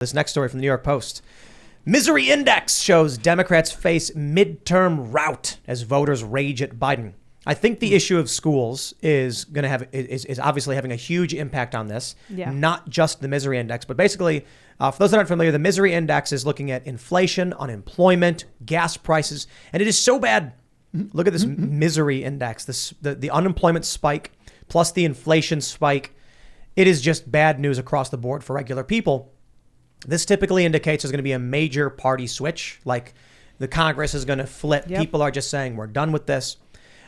This next story from the New York Post. Misery index shows Democrats face midterm rout as voters rage at Biden. I think the issue of schools is going to have is obviously having a huge impact on this. Yeah. Not just the misery index, but basically, for those that aren't familiar, the misery index is looking at inflation, unemployment, gas prices, and it is so bad. Look at this misery index. The unemployment spike plus the inflation spike. It is just bad news across the board for regular people. This typically indicates there's going to be a major party switch, like the Congress is going to flip. Yep. People are just saying, we're done with this.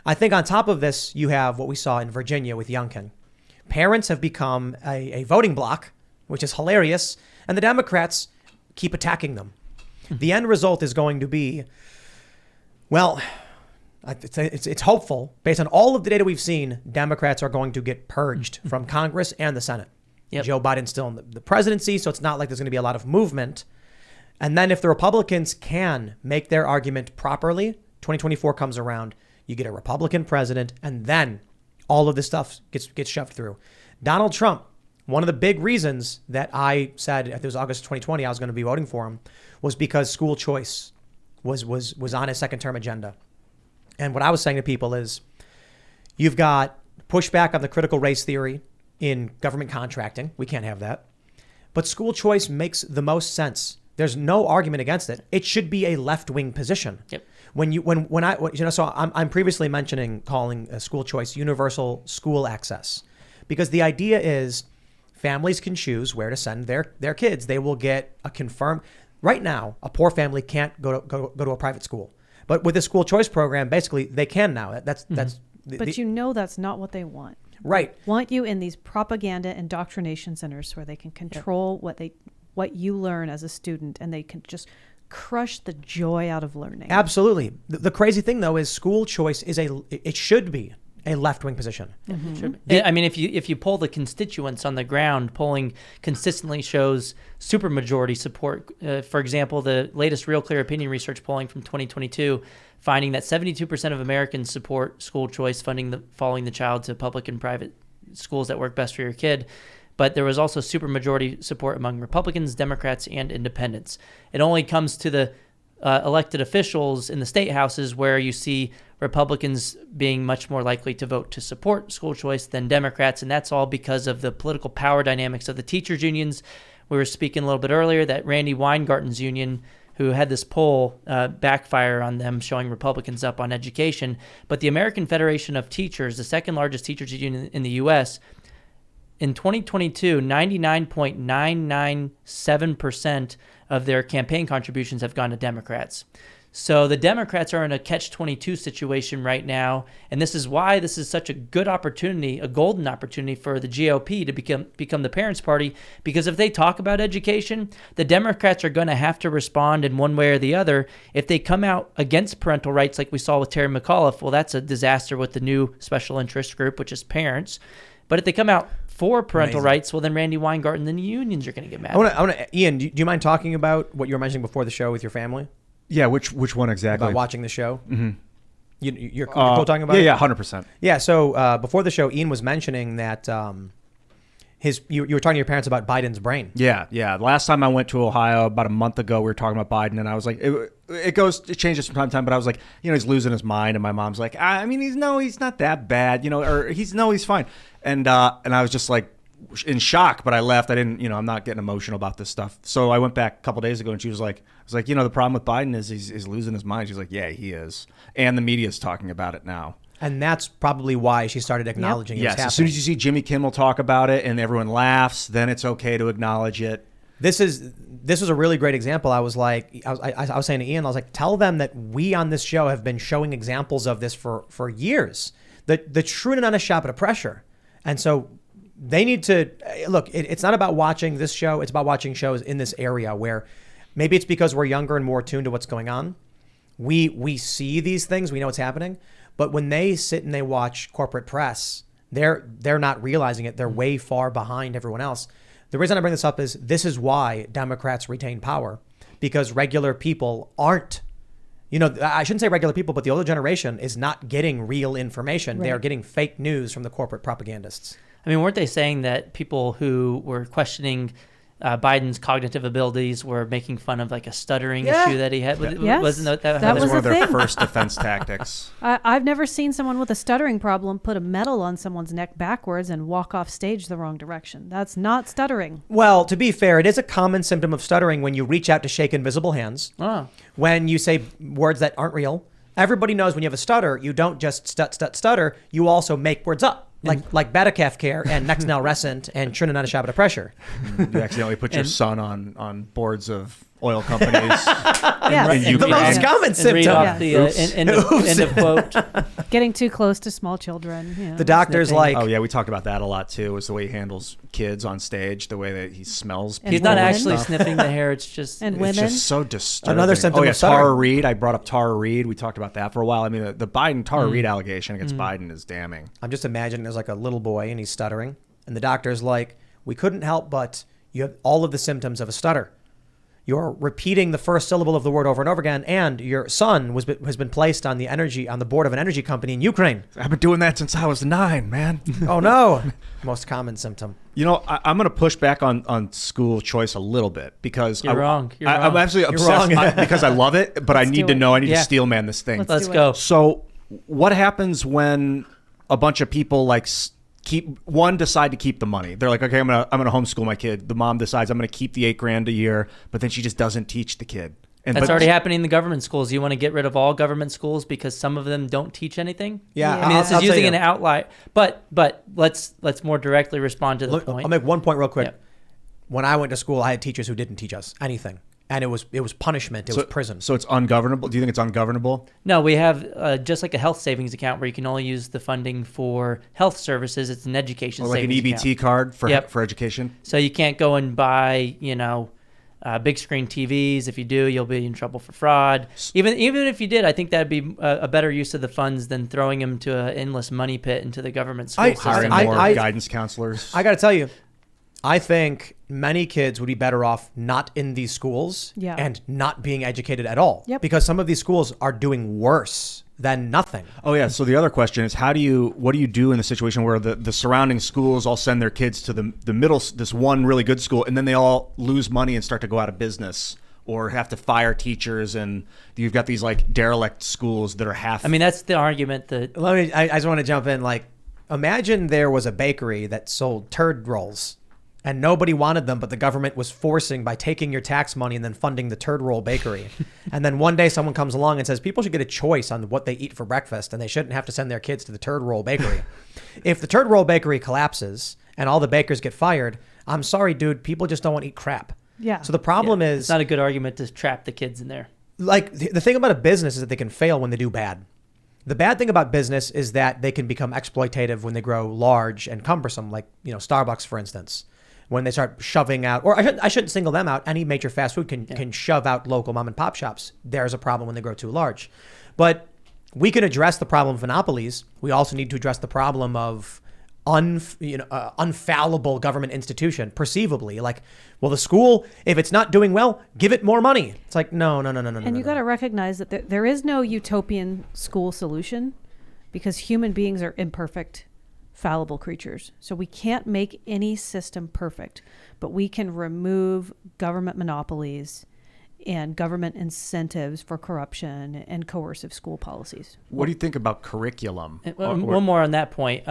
I think on top of this, you have what we saw in Virginia with Youngkin. Parents have become a voting bloc, which is hilarious, and the Democrats keep attacking them. The end result is going to be, well, it's hopeful. Based on all of the data we've seen, Democrats are going to get purged from Congress and the Senate. Yep. Joe Biden's still in the presidency, so it's not like there's going to be a lot of movement. And then if the Republicans can make their argument properly, 2024 comes around, you get a Republican president, and then all of this stuff gets shoved through. Donald Trump, one of the big reasons that I said, it was August 2020, I was going to be voting for him, was because school choice was on his second term agenda. And what I was saying to people is, you've got pushback on the critical race theory in government contracting. We can't have that. But school choice makes the most sense. There's no argument against it. It should be a left-wing position. Yep. So I'm previously mentioning calling school choice universal school access, because the idea is families can choose where to send their kids. They will get a confirmed. Right now, a poor family can't go to a private school, but with the school choice program, basically they can now. That's. But that's not what they want. Right. They want you in these propaganda indoctrination centers where they can control what you learn as a student, and they can just crush the joy out of learning. Absolutely. The crazy thing, though, is school choice it should be a left-wing position. Mm-hmm. It should be. I mean, if you poll the constituents on the ground, polling consistently shows supermajority support. For example, the latest Real Clear Opinion research polling from 2022 finding that 72% of Americans support school choice, following the child to public and private schools that work best for your kid. But there was also supermajority support among Republicans, Democrats, and independents. It only comes to the elected officials in the state houses where you see Republicans being much more likely to vote to support school choice than Democrats, and that's all because of the political power dynamics of the teachers' unions. We were speaking a little bit earlier that Randy Weingarten's union, who had this poll backfire on them, showing Republicans up on education. But the American Federation of Teachers, the second largest teachers union in the U.S., in 2022, 99.997% of their campaign contributions have gone to Democrats. So the Democrats are in a catch-22 situation right now, and this is why this is such a good opportunity, a golden opportunity for the GOP to become the parents' party, because if they talk about education, the Democrats are going to have to respond in one way or the other. If they come out against parental rights like we saw with Terry McAuliffe, well, that's a disaster with the new special interest group, which is parents. But if they come out for parental rights, well, then Randy Weingarten and the unions are going to get mad. I want to, Ian, do you mind talking about what you were mentioning before the show with your family? Yeah, which one exactly? About watching the show? Mm-hmm. You're cool talking about it? Yeah, 100%. Yeah, so before the show, Ian was mentioning that you were talking to your parents about Biden's brain. Yeah. Last time I went to Ohio, about a month ago, we were talking about Biden, and I was like, it changes from time to time, but I was like, he's losing his mind, and my mom's like, I mean, he's not that bad, or he's fine. And I was just like in shock, but I left. I didn't, I'm not getting emotional about this stuff. So I went back a couple days ago, and she was like, the problem with Biden is he's losing his mind. She's like, yeah, he is. And the media's talking about it now. And that's probably why she started acknowledging it was happening. As soon as you see Jimmy Kimmel talk about it and everyone laughs, then it's okay to acknowledge it. This was a really great example. I was like, I was saying to Ian, I was like, tell them that we on this show have been showing examples of this for years. The true and honest shot of pressure. And so they need to look. It's not about watching this show. It's about watching shows in this area where maybe it's because we're younger and more attuned to what's going on. We see these things. We know what's happening. But when they sit and they watch corporate press, they're not realizing it. They're way far behind everyone else. The reason I bring this up is this is why Democrats retain power, because regular people aren't. I shouldn't say regular people, but the older generation is not getting real information. Right. They are getting fake news from the corporate propagandists. I mean, weren't they saying that people who were questioning Biden's cognitive abilities were making fun of like a stuttering Yeah. issue that he had. Yes. Wasn't that That That was was one of a their thing. first defense tactics. I've never seen someone with a stuttering problem put a medal on someone's neck backwards and walk off stage the wrong direction. That's not stuttering. Well, to be fair, it is a common symptom of stuttering when you reach out to shake invisible hands, Oh. when you say words that aren't real. Everybody knows when you have a stutter, you don't just stutter, you also make words up. Like Batacaf Care and Next Nalrescent and Trinidad Shabbat Pressure. You accidentally put your son on boards of oil companies. Yes. And you The most can- common And read symptom. off the end of quote. Getting too close to small children. You know. The doctor's Sniffing. like, Oh yeah, we talked about that a lot too. Is the way he handles kids on stage, the way that he smells. And He's people not women. and actually stuff. sniffing the hair. It's just And It's women. just so disturbing. Another symptom Oh yeah, of stuttering. Tara Reid. I brought up Tara Reid. We talked about that for a while. I mean, the Biden Tara Reid allegation against Biden is damning. I'm just imagining there's like a little boy and he's stuttering. And the doctor's like, we couldn't help but you have all of the symptoms of a stutter. You're repeating the first syllable of the word over and over again, and your son has been placed on the board of an energy company in Ukraine. I've been doing that since I was 9, man. Oh no! Most common symptom. You know, I'm going to push back on school choice a little bit because You're wrong. You're I'm wrong. absolutely You're obsessed wrong. because I love it, but I Let's need do to it. know. I need Yeah. to steel man this thing. Let's do it. go. So, what happens when a bunch of people like decide to keep the money? They're like, okay, I'm gonna homeschool my kid. The mom decides I'm gonna keep the $8,000 a year, but then she just doesn't teach the kid. And That's but- already happening in the government schools. You want to get rid of all government schools because some of them don't teach anything? Yeah, I mean, this I'll is tell using you. an outlier. But let's more directly respond to the Look, point. I'll make one point real quick. Yep. When I went to school, I had teachers who didn't teach us anything, and it was punishment. It was prison. So it's ungovernable. Do you think it's ungovernable? No, we have just like a health savings account where you can only use the funding for health services. It's an education Or like an savings EBT account. card for Yep. for education? So you can't go and buy, big screen TVs. If you do, you'll be in trouble for fraud. Even if you did, I think that'd be a better use of the funds than throwing them to an endless money pit into the government school system. Hiring I- more I- guidance counselors. I got to tell you, I think many kids would be better off not in these schools Yeah. and not being educated at all. Yep. Because some of these schools are doing worse than nothing. Oh yeah. So the other question is, what do you do in the situation where the surrounding schools all send their kids to the middle, this one really good school, and then they all lose money and start to go out of business or have to fire teachers, and you've got these like derelict schools that are half. I mean, that's the argument that I just want to jump in. Like, imagine there was a bakery that sold turd rolls and nobody wanted them, but the government was forcing by taking your tax money and then funding the turd roll bakery. And then one day someone comes along and says people should get a choice on what they eat for breakfast and they shouldn't have to send their kids to the turd roll bakery. If the turd roll bakery collapses and all the bakers get fired, I'm sorry, dude, people just don't want to eat crap. Yeah. So the problem is, it's not a good argument to trap the kids in there. like, the thing about a business is that they can fail when they do bad. The bad thing about business is that they can become exploitative when they grow large and cumbersome, like, Starbucks, for instance. When they start shoving out, or I shouldn't single them out. Any major fast food can shove out local mom and pop shops. There's a problem when they grow too large. But we can address the problem of monopolies. We also need to address the problem of unfallible government institution, perceivably. Like, well, the school, if it's not doing well, give it more money. It's like, no. And you got to recognize that there is no utopian school solution because human beings are imperfect, fallible creatures. So we can't make any system perfect, but we can remove government monopolies and government incentives for corruption and coercive school policies. What do you think about curriculum? And one more on that point.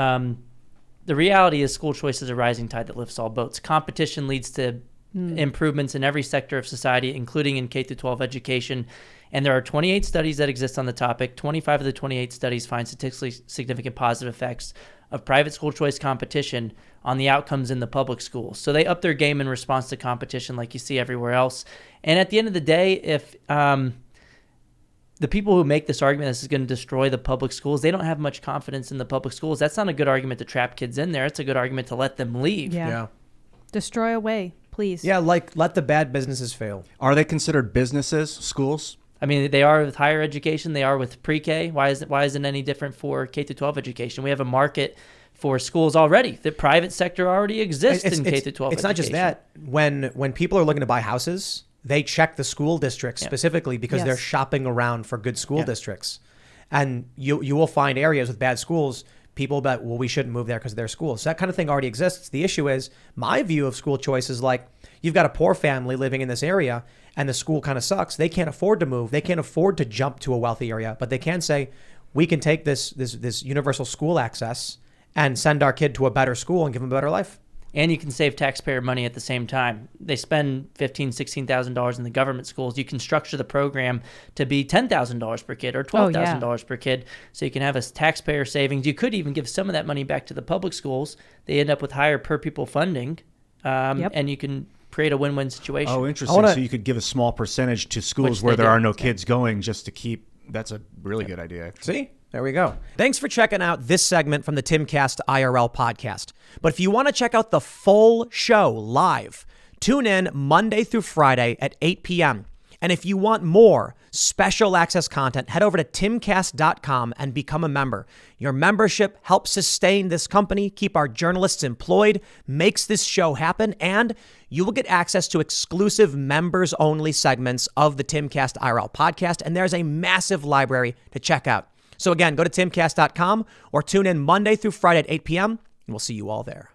The reality is school choice is a rising tide that lifts all boats. Competition leads to improvements in every sector of society, including in K-12 education. And there are 28 studies that exist on the topic. 25 of the 28 studies find statistically significant positive effects of private school choice competition on the outcomes in the public schools. So they up their game in response to competition like you see everywhere else. And at the end of the day, if the people who make this argument this is going to destroy the public schools, they don't have much confidence in the public schools. That's not a good argument to trap kids in there. It's a good argument to let them leave. Yeah. Destroy away, please. Yeah, like, let the bad businesses fail. Are they considered businesses, schools? I mean, they are with higher education. They are with pre-K. Why isn't any different for K-12 education? We have a market for schools already. The private sector already exists in K-12 education. It's not just that. When people are looking to buy houses, they check the school districts specifically because Yes. they're shopping around for good school districts. And you will find areas with bad schools, people bet, well, we shouldn't move there because of their schools. So that kind of thing already exists. The issue is, my view of school choice is like, you've got a poor family living in this area and the school kind of sucks. They can't afford to move. They can't afford to jump to a wealthy area, but they can say, we can take this universal school access and send our kid to a better school and give them a better life. And you can save taxpayer money at the same time. They spend $15,000, $16,000 in the government schools. You can structure the program to be $10,000 per kid or $12,000 per kid, so you can have a taxpayer savings. You could even give some of that money back to the public schools. They end up with higher per pupil funding, and you can create a win-win situation. Oh, interesting. So you could give a small percentage to schools where there are no kids going just to keep. That's a really good idea, actually. See? There we go. Thanks for checking out this segment from the Timcast IRL podcast. But if you want to check out the full show live, tune in Monday through Friday at 8 p.m. And if you want more special access content, head over to timcast.com and become a member. Your membership helps sustain this company, keep our journalists employed, makes this show happen, and you will get access to exclusive members-only segments of the Timcast IRL podcast, and there's a massive library to check out. So again, go to timcast.com or tune in Monday through Friday at 8 p.m., and we'll see you all there.